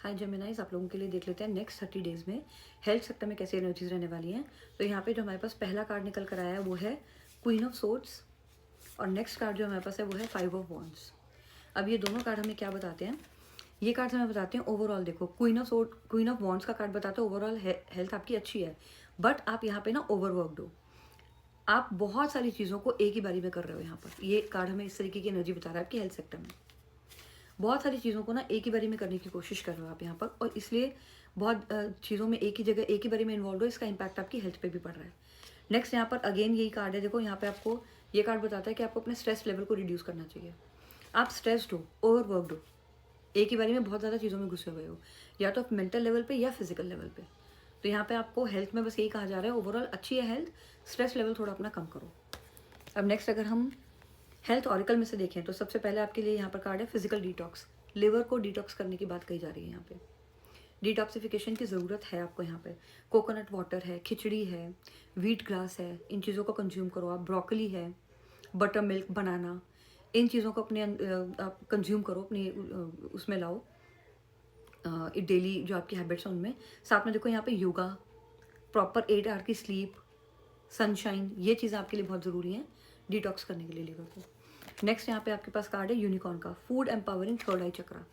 हाय जेमिनाइज, आप लोगों के लिए देख लेते हैं नेक्स्ट 30 डेज़ में हेल्थ सेक्टर में कैसी एनर्जीज रहने वाली हैं। तो यहाँ पे जो हमारे पास पहला कार्ड निकल कर आया है वो है क्वीन ऑफ सोर्ड्स, और नेक्स्ट कार्ड जो हमारे पास है वो है 5 ऑफ वॉन्ड्स। अब ये दोनों कार्ड हमें क्या बताते हैं? ये कार्ड हमें बताते हैं ओवरऑल, देखो क्वीन ऑफ वॉन्ड्स का कार्ड बताते हैं ओवरऑल हेल्थ आपकी अच्छी है, बट आप यहाँ पे ना ओवरवर्कड हो। आप बहुत सारी चीज़ों को एक ही बारी में कर रहे हो। यहाँ पर ये कार्ड हमें इस तरीके की एनर्जी बता रहा है आपकी हेल्थ सेक्टर में। बहुत सारी चीज़ों को ना एक ही बारी में करने की कोशिश कर रहे हो आप यहाँ पर, और इसलिए बहुत चीज़ों में एक ही जगह एक ही बारी में इन्वॉल्व हो, इसका इम्पैक्ट आपकी हेल्थ पे भी पड़ रहा है। नेक्स्ट यहाँ पर अगेन यही कार्ड है, देखो यहाँ पे आपको ये कार्ड बताता है कि आपको अपने स्ट्रेस लेवल को रिड्यूस करना चाहिए। आप स्ट्रेस्ड हो, ओवरवर्कड हो, एक ही बारी में बहुत ज़्यादा चीज़ों में घुसे हुए हो, या तो मेंटल लेवल पे या फिजिकल लेवल पे। तो यहाँ पे आपको हेल्थ में बस यही कहा जा रहा है ओवरऑल अच्छी है हेल्थ, स्ट्रेस लेवल थोड़ा अपना कम करो। अब नेक्स्ट अगर हम हेल्थ ऑरिकल में से देखें तो सबसे पहले आपके लिए यहाँ पर कार्ड है फिजिकल डिटॉक्स। लिवर को डिटॉक्स करने की बात कही जा रही है यहाँ पे। डिटॉक्सिफिकेशन की ज़रूरत है आपको यहाँ पे। कोकोनट वाटर है, खिचड़ी है, व्हीट ग्रास है, इन चीज़ों को कंज्यूम करो आप। ब्रोकली है, बटर मिल्क, बनाना, इन चीज़ों को अपने आप कंज्यूम करो, अपनी उसमें लाओ, डेली जो आपकी हैबिट्स हैं उनमें। साथ में देखो यहाँ पे योगा, प्रॉपर 8 आवर की स्लीप, सनशाइन, ये चीज़ें आपके लिए बहुत ज़रूरी हैं डिटॉक्स करने के लिए लिवर को। नेक्स्ट यहाँ पे आपके पास कार्ड है यूनिकॉर्न का, फूड एम्पावरिंग थर्ड आई चक्रा।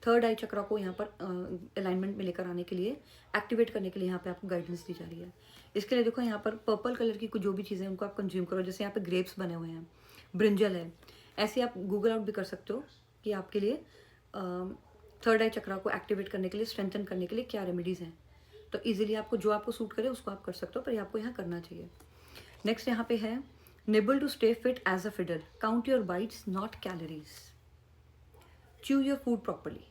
थर्ड आई चक्रा को यहाँ पर अलाइनमेंट में लेकर आने के लिए, एक्टिवेट करने के लिए यहाँ पे आपको गाइडेंस दी जा रही है। इसके लिए देखो यहाँ पर पर्पल कलर की कुछ जो भी चीज़ें उनको आप कंज्यूम करो, जैसे यहाँ पे ग्रेप्स बने हुए हैं, ब्रिंजल है, ऐसे आप गूगल आउट भी कर सकते हो कि आपके लिए थर्ड आई चक्रा को एक्टिवेट करने के लिए, स्ट्रेंथन करने के लिए क्या रेमेडीज़ हैं। तो इजीली आपको जो आपको सूट करे उसको आप कर सकते हो, पर ये आपको यहाँ करना चाहिए। नेक्स्ट यहाँ पे है nibble to stay fit as a fiddle, count your bites not calories, chew your food properly.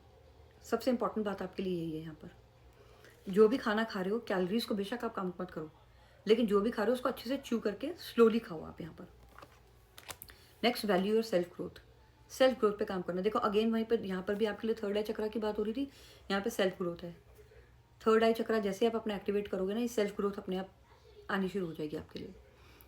सबसे इंपॉर्टेंट बात आपके लिए यही है यहाँ पर। जो भी खाना खा रहे हो, कैलोरीज को बेशक आप काउंट मत करो, लेकिन जो भी खा रहे हो उसको अच्छे से च्यू करके स्लोली खाओ आप यहाँ पर। Next, value your self growth. Self growth पे काम करना। देखो अगेन वहीं पर यहाँ पर भी आपके लिए थर्ड आई चक्रा की बात हो रही थी, यहाँ पे सेल्फ ग्रोथ है। थर्ड आई चक्रा जैसे आप अपने एक्टिवेट करोगे ना, ये सेल्फ ग्रोथ अपने आप आनी शुरू हो जाएगी आपके लिए।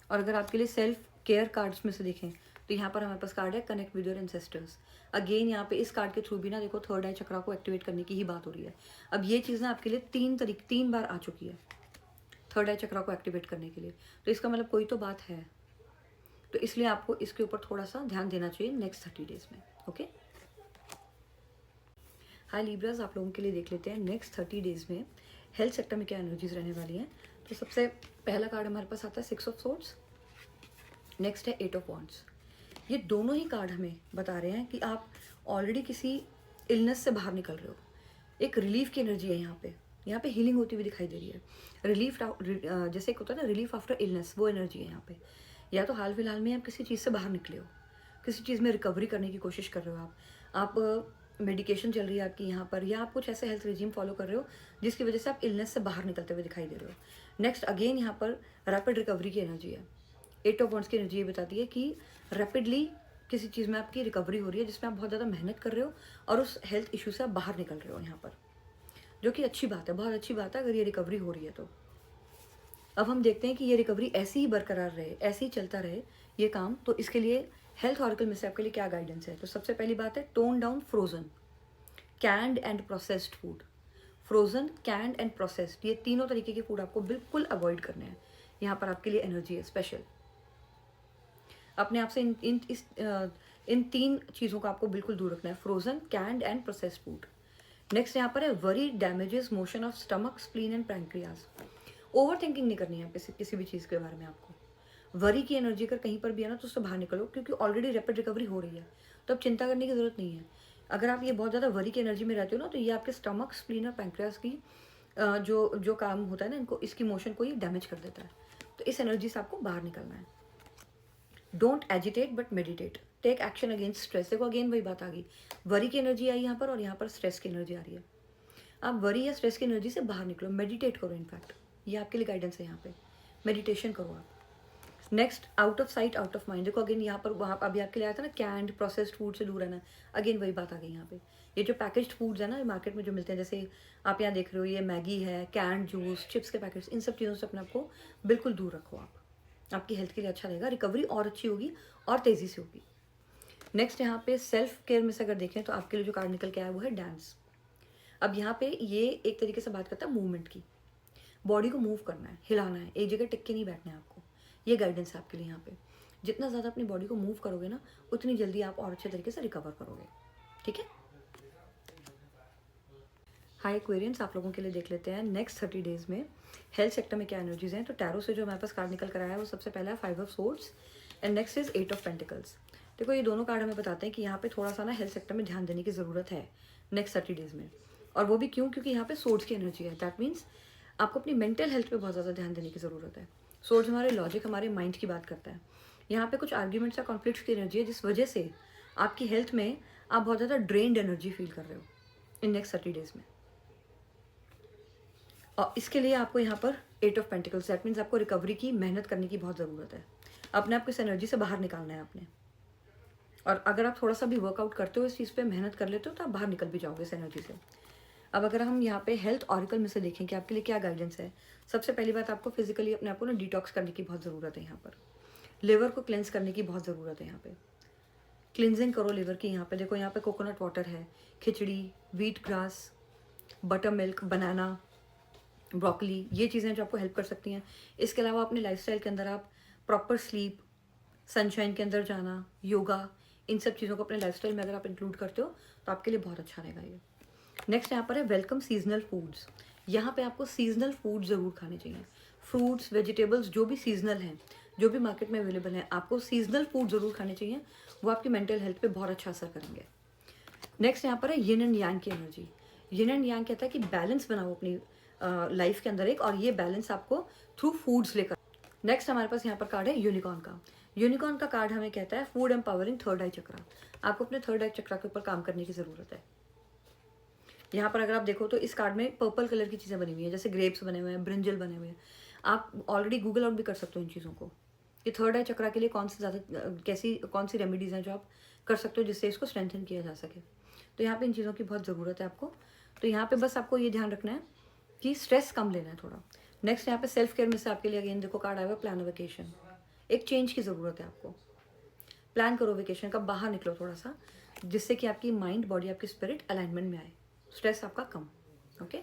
और अगर आपके लिए सेल्फ केयर कार्ड्स में से देखें तो यहाँ पर हमारे पास कार्ड है connect with your ancestors. Again यहाँ पे इस कार्ड के थ्रू भी ना देखो थर्ड आई चक्रा को एक्टिवेट करने की ही बात हो रही है। अब ये चीज़ ना आपके लिए 3 बार आ चुकी है थर्ड आई चक्रा को एक्टिवेट करने के लिए, तो इसका मतलब कोई तो बात है। तो इसलिए आपको इसके ऊपर थोड़ा सा ध्यान देना चाहिए नेक्स्ट 30 डेज में। ओके, हाय लिब्रास, आप लोगों के लिए देख लेते हैं नेक्स्ट 30 डेज में हेल्थ सेक्टर में क्या एनर्जीज रहने वाली हैं। तो सबसे पहला कार्ड हमारे पास आता है 6 ऑफ सोर्ड्स, नेक्स्ट है 8 ऑफ वॉन्ड्स। ये दोनों ही कार्ड हमें बता रहे हैं कि आप ऑलरेडी किसी इलनेस से बाहर निकल रहे हो। एक रिलीफ की एनर्जी है यहाँ पे हीलिंग होती हुई दिखाई दे रही है। रिलीफ जैसे एक होता है ना रिलीफ आफ्टर इलनेस, वो एनर्जी है यहाँ पे। या तो हाल फिलहाल में आप किसी चीज़ से बाहर निकले हो, किसी चीज़ में रिकवरी करने की कोशिश कर रहे हो आप मेडिकेशन चल रही है आपकी यहाँ पर, या आप कुछ ऐसे हेल्थ रिजीम फॉलो कर रहे हो जिसकी वजह से आप इलनेस से बाहर निकलते हुए दिखाई दे रहे हो। नेक्स्ट अगेन यहाँ पर रैपिड रिकवरी की एनर्जी है। 8 ऑफ वॉन्ड्स की एनर्जी ये बताती है कि रैपिडली किसी चीज़ में आपकी रिकवरी हो रही है जिसमें आप बहुत ज़्यादा मेहनत कर रहे हो और उस हेल्थ इशू से आप बाहर निकल रहे हो यहाँ पर, जो कि अच्छी बात है, बहुत अच्छी बात है अगर ये रिकवरी हो रही है तो। अब हम देखते हैं कि ये रिकवरी ऐसी ही बरकरार रहे, ऐसे ही चलता रहे ये काम। तो इसके लिए हेल्थ ऑरिकल में से आपके लिए क्या गाइडेंस है? तो सबसे पहली बात है tone down frozen, canned and processed food. Frozen, canned and processed, ये तीनों तरीके के फूड आपको बिल्कुल अवॉइड करने हैं। यहाँ पर आपके लिए एनर्जी है स्पेशल। अपने आप से इन 3 चीज़ों को आपको बिल्कुल दूर रखना है, frozen, canned and processed food. Next यहाँ पर है worry damages motion of stomach, spleen and pancreas. Over thinking नहीं करनी है किसी भी चीज़ के बारे में आपको। वरी की एनर्जी अगर कहीं पर भी है ना तो उससे बाहर निकलो, क्योंकि ऑलरेडी रैपिड रिकवरी हो रही है, तो अब चिंता करने की ज़रूरत नहीं है। अगर आप ये बहुत ज़्यादा वरी की एनर्जी में रहते हो ना, तो ये आपके स्टमक, स्प्लीन और पैंक्रियाज की जो काम होता है ना, इनको, इसकी मोशन को ही डैमेज कर देता है। तो इस एनर्जी से आपको बाहर निकलना है। Don't agitate but meditate, take action against stress. देखो अगेन वही बात आ गई, वरी की एनर्जी आई यहाँ पर और यहाँ पर स्ट्रेस की एनर्जी आ रही है। आप वरी या स्ट्रेस की एनर्जी से बाहर निकलो, मेडिटेट करो। इनफैक्ट ये आपके लिए गाइडेंस है, यहाँ पे मेडिटेशन करो आप। Next, out of sight out of mind. देखो अगेन यहाँ पर, वहाँ अभी आपके लिए आया था ना कैंड प्रोसेस्ड फूड से दूर रहना, अगेन वही बात आ गई यहाँ पे। ये जो पैकेज्ड फूड्स है ना मार्केट में जो मिलते हैं, जैसे आप यहाँ देख रहे हो ये मैगी है, कैंड जूस, चिप्स के पैकेट्स, इन सब चीज़ों से अपने आपको बिल्कुल दूर रखो आप। आपकी हेल्थ के लिए अच्छा रहेगा, रिकवरी और अच्छी होगी और तेज़ी से होगी। नेक्स्ट यहाँ पे सेल्फ केयर में से अगर देखें तो आपके लिए जो कार्ड निकल के आया वो है डांस। अब यहाँ पे ये एक तरीके से बात करता है मूवमेंट की, बॉडी को मूव करना है, हिलाना है, एक जगह टिक के नहीं बैठना है आपको। ये गाइडेंस है आपके लिए यहाँ पे। जितना ज़्यादा अपनी बॉडी को मूव करोगे ना, उतनी जल्दी आप और अच्छे तरीके से रिकवर करोगे। ठीक है। हाय एक्वेरियंस, आप लोगों के लिए देख लेते हैं नेक्स्ट 30 डेज में हेल्थ सेक्टर में क्या एनर्जीज हैं। तो टैरो से जो हमारे पास कार्ड निकल कर आया है वो सबसे पहला है 5 of swords and next is 8 of pentacles. देखो ये दोनों कार्ड हमें बताते हैं कि यहाँ पे थोड़ा सा ना हेल्थ सेक्टर में ध्यान देने की ज़रूरत है नेक्स्ट 30 डेज में। और वो भी क्यों? क्योंकि यहाँ पे सोर्ड्स की एनर्जी है। दैट मीन्स आपको अपनी मेंटल हेल्थ पे बहुत ज़्यादा ध्यान देने की ज़रूरत है। सोर्ड्स हमारे लॉजिक, हमारे माइंड की बात करता है। यहाँ पे कुछ आर्ग्यूमेंट्स या कॉन्फ्लिक्ट्स की एनर्जी है जिस वजह से आपकी हेल्थ में आप बहुत ज़्यादा ड्रेन्ड एनर्जी फील कर रहे हो इन नेक्स्ट 30 डेज में। और इसके लिए आपको यहाँ पर 8 ऑफ पेंटिकल्स, दैट मीन्स आपको रिकवरी की मेहनत करने की बहुत ज़रूरत है। अपने आप को इस एनर्जी से बाहर निकालना है आपने। और अगर आप थोड़ा सा भी वर्कआउट करते हो, इस चीज़ पे मेहनत कर लेते हो, तो आप बाहर निकल भी जाओगे इस एनर्जी से। अब अगर हम यहाँ पे हेल्थ ऑरिकल में से देखें कि आपके लिए क्या गाइडेंस है, सबसे पहली बात आपको फिजिकली अपने आप को ना डिटॉक्स करने की बहुत ज़रूरत है। यहाँ पर लिवर को क्लेंस करने की बहुत ज़रूरत है। यहाँ पे क्लिनजिंग करो लिवर की। यहाँ पे देखो, यहाँ पे कोकोनट वाटर है, खिचड़ी, व्हीट ग्रास, बटर मिल्क, बनाना, ब्रोकली, ये चीज़ें जो आपको हेल्प कर सकती हैं। इसके अलावा अपने लाइफस्टाइल के अंदर आप प्रॉपर स्लीप, सनशाइन के अंदर जाना, योगा, इन सब चीज़ों को अपने लाइफस्टाइल में अगर आप इंक्लूड करते हो तो आपके लिए बहुत अच्छा रहेगा ये। नेक्स्ट यहाँ पर है वेलकम सीजनल फूड्स। यहाँ पे आपको सीजनल फूड ज़रूर खाने चाहिए। फ्रूट्स, वेजिटेबल्स जो भी सीजनल हैं, जो भी मार्केट में अवेलेबल हैं, आपको सीजनल फूड ज़रूर खाने चाहिए। वो आपकी मेंटल हेल्थ पे बहुत अच्छा असर करेंगे। नेक्स्ट यहाँ पर है यिन एंड यांग की एनर्जी। यिन एंड यांग कहता है कि बैलेंस बनाओ अपनी लाइफ के अंदर एक, और ये बैलेंस आपको थ्रू फूड्स लेकर। नेक्स्ट हमारे पास यहाँ पर कार्ड है यूनिकॉर्न का। यूनिकॉर्न का कार्ड हमें कहता है फूड एम्पावरिंग थर्ड आई चक्रा। आपको अपने थर्ड आई चक्रा के ऊपर काम करने की ज़रूरत है। यहाँ पर अगर आप देखो तो इस कार्ड में पर्पल कलर की चीज़ें बनी हुई हैं, जैसे ग्रेप्स बने हुए हैं, ब्रिंजल बने हुए हैं। आप ऑलरेडी गूगल आउट भी कर सकते हो इन चीज़ों को कि थर्ड आई चक्रा के लिए कौन सी रेमेडीज़ हैं जो आप कर सकते हो जिससे इसको स्ट्रेंथन किया जा सके। तो यहाँ पे इन चीज़ों की बहुत ज़रूरत है आपको। तो यहाँ पे बस आपको ये ध्यान रखना है कि स्ट्रेस कम लेना है थोड़ा। नेक्स्ट यहाँ पे सेल्फ केयर में से आपके लिए अगेन देखो कार्ड आया हुआ प्लान अ वेकेशन। एक चेंज की ज़रूरत है आपको। प्लान करो वेकेशन का, बाहर निकलो थोड़ा सा, जिससे कि आपकी माइंड, बॉडी, आपकी स्पिरिट अलाइनमेंट में आए, स्ट्रेस आपका कम। ओके।